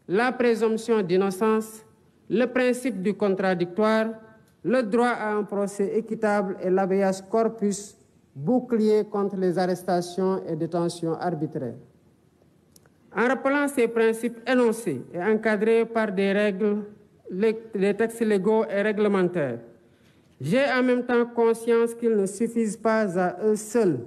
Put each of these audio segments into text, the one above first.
la présomption d'innocence, le principe du contradictoire, le droit à un procès équitable et l'habeas corpus, bouclier contre les arrestations et détentions arbitraires. En rappelant ces principes énoncés et encadrés par des textes légaux et réglementaires, j'ai en même temps conscience qu'ils ne suffisent pas à eux seuls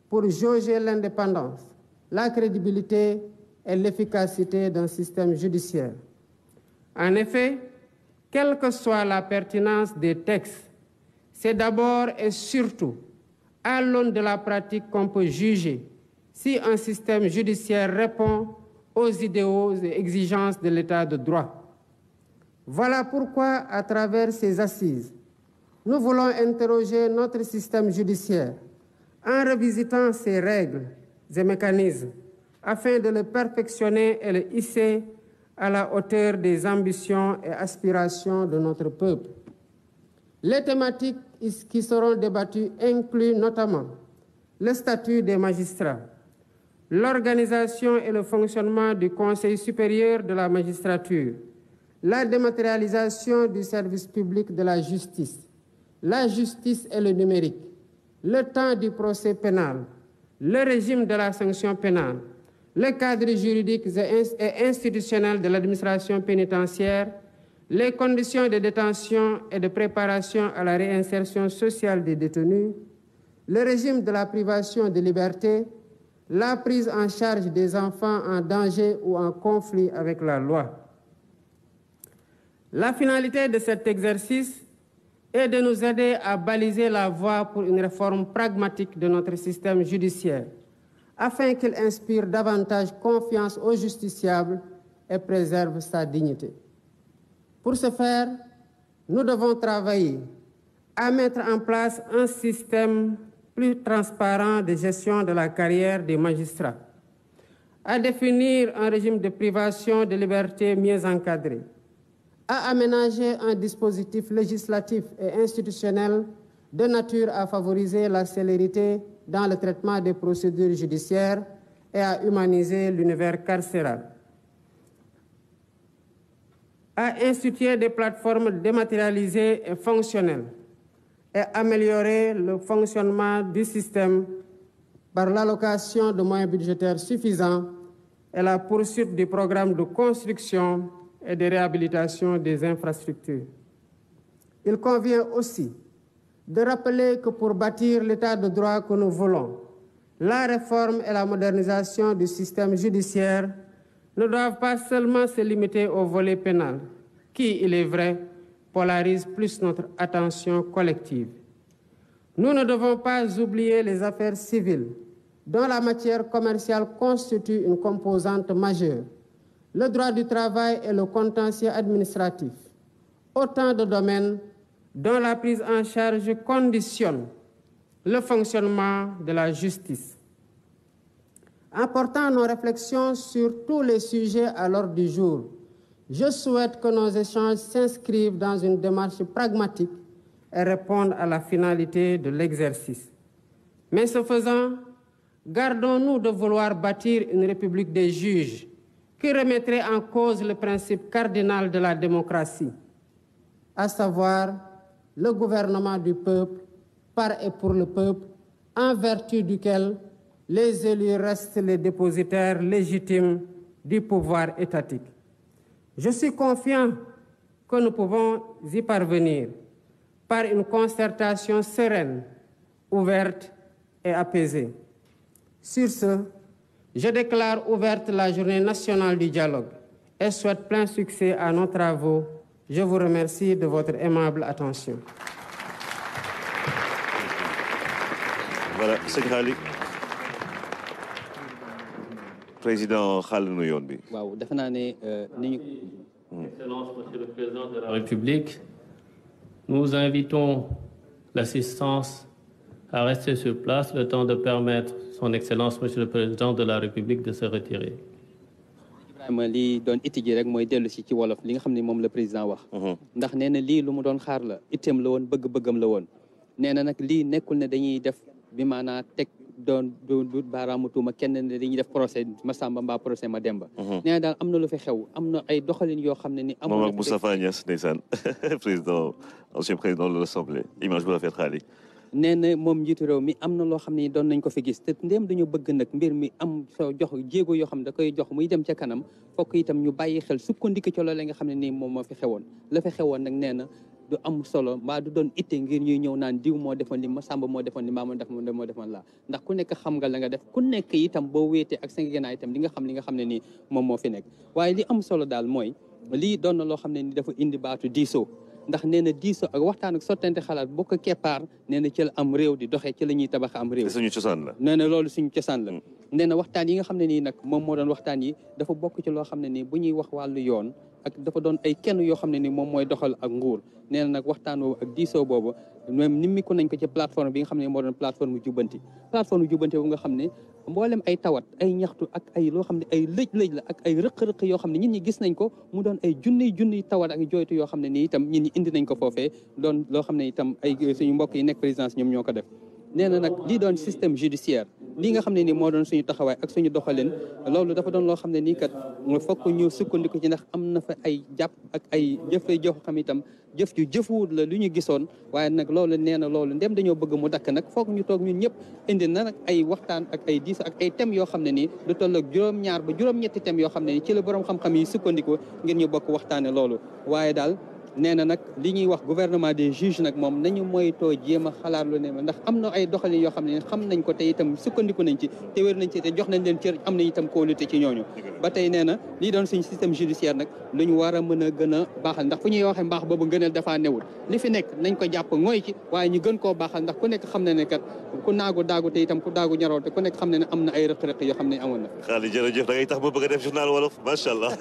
pour jauger l'indépendance, la crédibilité et l'efficacité d'un système judiciaire. En effet, quelle que soit la pertinence des textes, c'est d'abord et surtout à l'aune de la pratique qu'on peut juger si un système judiciaire répond aux idéaux et exigences de l'état de droit. Voilà pourquoi, à travers ces assises, nous voulons interroger notre système judiciaire en revisitant ses règles et mécanismes afin de le perfectionner et le hisser à la hauteur des ambitions et aspirations de notre peuple. Les thématiques qui seront débattues incluent notamment le statut des magistrats, l'organisation et le fonctionnement du Conseil supérieur de la magistrature, la dématérialisation du service public de la justice et le numérique, le temps du procès pénal, le régime de la sanction pénale, le cadre juridique et institutionnel de l'administration pénitentiaire, les conditions de détention et de préparation à la réinsertion sociale des détenus, le régime de la privation de liberté, la prise en charge des enfants en danger ou en conflit avec la loi. La finalité de cet exercice est de nous aider à baliser la voie pour une réforme pragmatique de notre système judiciaire, afin qu'il inspire davantage confiance aux justiciables et préserve sa dignité. Pour ce faire, nous devons travailler à mettre en place un système plus transparent de gestion de la carrière des magistrats, à définir un régime de privation de liberté mieux encadré, à aménager un dispositif législatif et institutionnel de nature à favoriser la célérité dans le traitement des procédures judiciaires et à humaniser l'univers carcéral, à instituer des plateformes dématérialisées et fonctionnelles et améliorer le fonctionnement du système par l'allocation de moyens budgétaires suffisants et la poursuite du programme de construction et de réhabilitation des infrastructures. Il convient aussi de rappeler que pour bâtir l'état de droit que nous voulons, la réforme et la modernisation du système judiciaire ne doivent pas seulement se limiter au volet pénal, qui, il est vrai, polarise plus notre attention collective. Nous ne devons pas oublier les affaires civiles, dont la matière commerciale constitue une composante majeure, le droit du travail et le contentieux administratif, autant de domaines dont la prise en charge conditionne le fonctionnement de la justice. En portant nos réflexions sur tous les sujets à l'ordre du jour, je souhaite que nos échanges s'inscrivent dans une démarche pragmatique et répondent à la finalité de l'exercice. Mais ce faisant, gardons-nous de vouloir bâtir une république des juges qui remettrait en cause le principe cardinal de la démocratie, à savoir le gouvernement du peuple, par et pour le peuple, en vertu duquel les élus restent les dépositaires légitimes du pouvoir étatique. Je suis confiant que nous pouvons y parvenir par une concertation sereine, ouverte et apaisée. Sur ce, je déclare ouverte la journée nationale du dialogue et souhaite plein succès à nos travaux. Je vous remercie de votre aimable attention. Voilà, sëñ Xaali président xaal nu yoon bi. waaw defe naa ne ni ñu. Excellence, Monsieur le Président de la République, nous invitons l'assistance à rester sur place le temps de permettre Son Excellence, Monsieur le Président de la République, de se retirer. Ibrahima li doon itti ji rek mooy dellu si ci wolof li nga xam ne moom la président wax. ndax nee na lii lu mu doon xaar la itteem la woon bëgg-bëggam la woon nee na nag lii nekkul ne dañuy def bi maanaa teg doon du baaraamu tuuma kenn ne dañuy def procès Massamba mbaa procès Mademba. nee na daal am na lu fi xew am na ay doxalin yoo xam ne ni. amul moom ak Moustapha Niasse ndeysaan ancien président de l'Assemblée image bu rafet xaalis. nee na moom njiitu réew mi am na loo xam ne doon nañ ko fi gis te ndéem dañoo bëgg nag mbir mi am soo jox jéego yoo xam ne da koy jox muy dem ca kanam fokk itam ñu bàyyi xel sukkandiku ci loolu nga xam ne nii moom moo fi xewoon la fi xewoon nag nee na du am solo mbaa du doon itte ngir ñuy ñëw naan diw moo defoon li Massamba moo defoon li Maama moo defoon laa ndax ku nekk xam nga la nga def ku nekk itam boo wéetee ak seen gànnaay itam li nga xam ne nii moom moo fi nekk waaye li am solo daal mooy lii doon na loo xam ne ni dafa indi baatu diisoo ndax nee na diisoo ak waxtaan ak sottante xalaat boo ko keppaar nee na ci la am réew di doxee ci la ñuy tabax am réew. suñu cosaan la. nee na loolu suñu cosaan la. nee na waxtaan yi nga xam ne nii nag moom moo doon waxtaan yi dafa bokk ci loo xam ne nii bu ñuy wax wàllu yoon ak dafa doon ay kenn yoo xam ne ni moom mooy doxal ak nguur nee na nag waxtaan boobu ak diisoo boobu même nimmiku nañ ko ci plateforme bi nga xam ne moo doon plateforme jubbanti boobu nga xam ne mboolem ay tawat ay ñaxtu ak ay loo xam ne ay lëj-lëj la ak ay rëq-rëq yoo xam ne nit ñi gis nañ ko mu doon ay junniy tawat ak jooytu yoo xam ne nii itam nit ñi indi nañ ko foofee doon loo xam ne itam ay suñu mbokk yi nekk présidence ñoom ñoo ko def nee na nag lii doon système judiciaire lii nga xam ne nii moo doon suñu taxawaay ak suñu doxalin loolu dafa doon loo xam ne nii kat fokk ñu sukkandiku ci ndax am na fa ay jàpp ak ay jëfe jox xam itam jëf ju jëfuwut la lu ñu gisoon waaye nag loolu nee na loolu ndem dañoo bëgg mu dakk nag foog ñu toog ñun ñëpp indi na nag ay waxtaan ak ay diis ak ay thèmes yoo xam ne nii du toll ak juróom-ñaar ba juróom-ñetti thèmes yoo xam ne nii ci la borom xam-xam yi sukkandiku ngir ñu bokk waxtaane loolu waaye daal nee na nag li ñuy wax gouvernement des juges nag moom nañu moytoo jéem a xalaat lu ne ndax am na ay doxalin yoo xam ne xam nañ ko te itam sukkandiku nañ ci te wér nañ ci te jox nañ leen cër am nañ itam kóolute ci ñooñu ba tey nee na lii doon suñu système judiciaire nag lu ñu war a mën a gën a baaxal ndax fu ñuy waxee mbaax boobu ngëneel dafaa newul li fi nekk nañ ko jàpp ngooy ci waaye ñu gën koo baaxal ndax ku nekk xam ne ne kat ku naagu daagu te itam ku daagu ñaraw te ku nekk xam ne ne am na ay rëq-rëq yoo xam ne amoon na xaalis jërëjëf da ngay tax ba bëgg a def journal wolof macha allah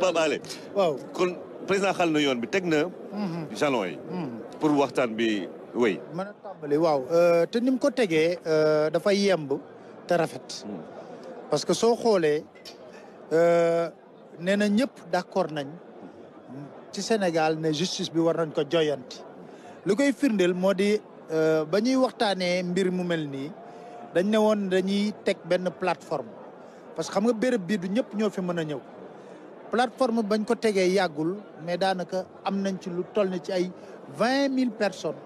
Pape Alé waaw kon président xal na yoon bi teg na jalon yi pour waxtaan bi wéy mën a tàmbali waaw te ni mu ko tegee dafay yemb te rafet parce que soo xoolee nee na ñëpp d'accord nañ ci Sénégal ne justice bi war nañ ko joyanti lu koy firndeel moo di ba ñuy waxtaanee mbir mu mel nii dañ ne woon dañuy teg benn plateforme parce que xam nga béréb bii du ñëpp ñoo fi mën a ñëw plateforme bañ ko tegee yàggul mais daanaka am nañ ci lu toll ni ci ay 20 000 personnes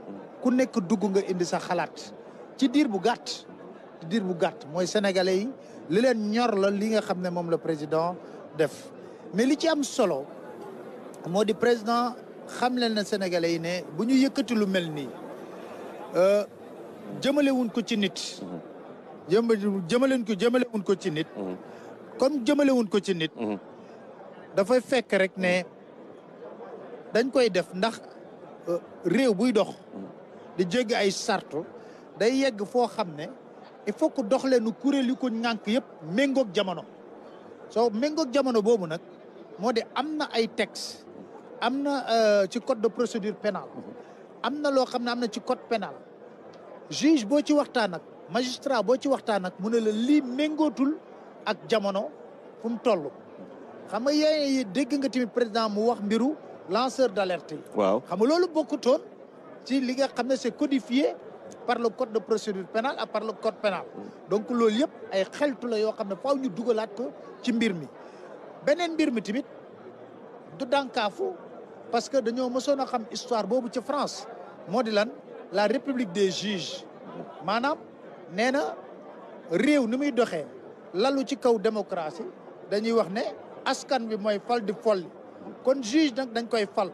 ku nekk dugg nga indi sa xalaat ci diir bu gàtt mooy sénégalais yi li leen ñor la li nga xam ne moom la président def mais li ci am solo moo di président xam leen na sénégalais yi ne bu ñu yëkkati lu mel nii jëmalewuñ ko ci nit jëmalewuñ ko ci nit comme jëmalewuñ ko ci nit dafay fekk rek ne dañ koy def ndax réew buy dox di jéggi ay sartu day yegg foo xam ne il faut que dox leenu kuréel yu ko ŋànk yëpp méngoog jamono soo méngoog jamono boobu nag moo di am na ay texte am na ci code de procédure pénale am na loo xam ne am na ci code pénal juge boo ci waxtaan ak magistrat boo ci waxtaan ak mu ne la lii méngootul ak jamono fu mu toll xam nga yéen dégg nga tamit président mu wax mbiru lanceur d'alerte yi. waaw xam nga loolu bokkutoon ci li nga xam ne c'est codifié par le code de procédure pénale ak par le code pénal donc loolu yëpp ay xeltu la yoo xam ne faaw ñu dugalaat ko ci mbir mi. beneen mbir mi tamit du dànkaafu parce que dañoo mësoon a xam histoire boobu ci France moo di lan la république des juges maanaam nee na réew ni muy doxee lalu ci kaw démocratie dañuy wax ne. askan bi mooy fal di folli kon juge nag dañ koy fal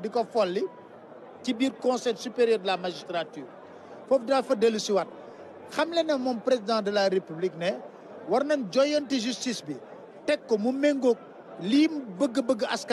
di ko folli ci biir conseil supérieur de la magistrature foofu daa fa dellu siwaat xam le ne moom président de la république ne war nañ joyanti justice bi teg ko mu méngoog lii bëgg-bëgg askan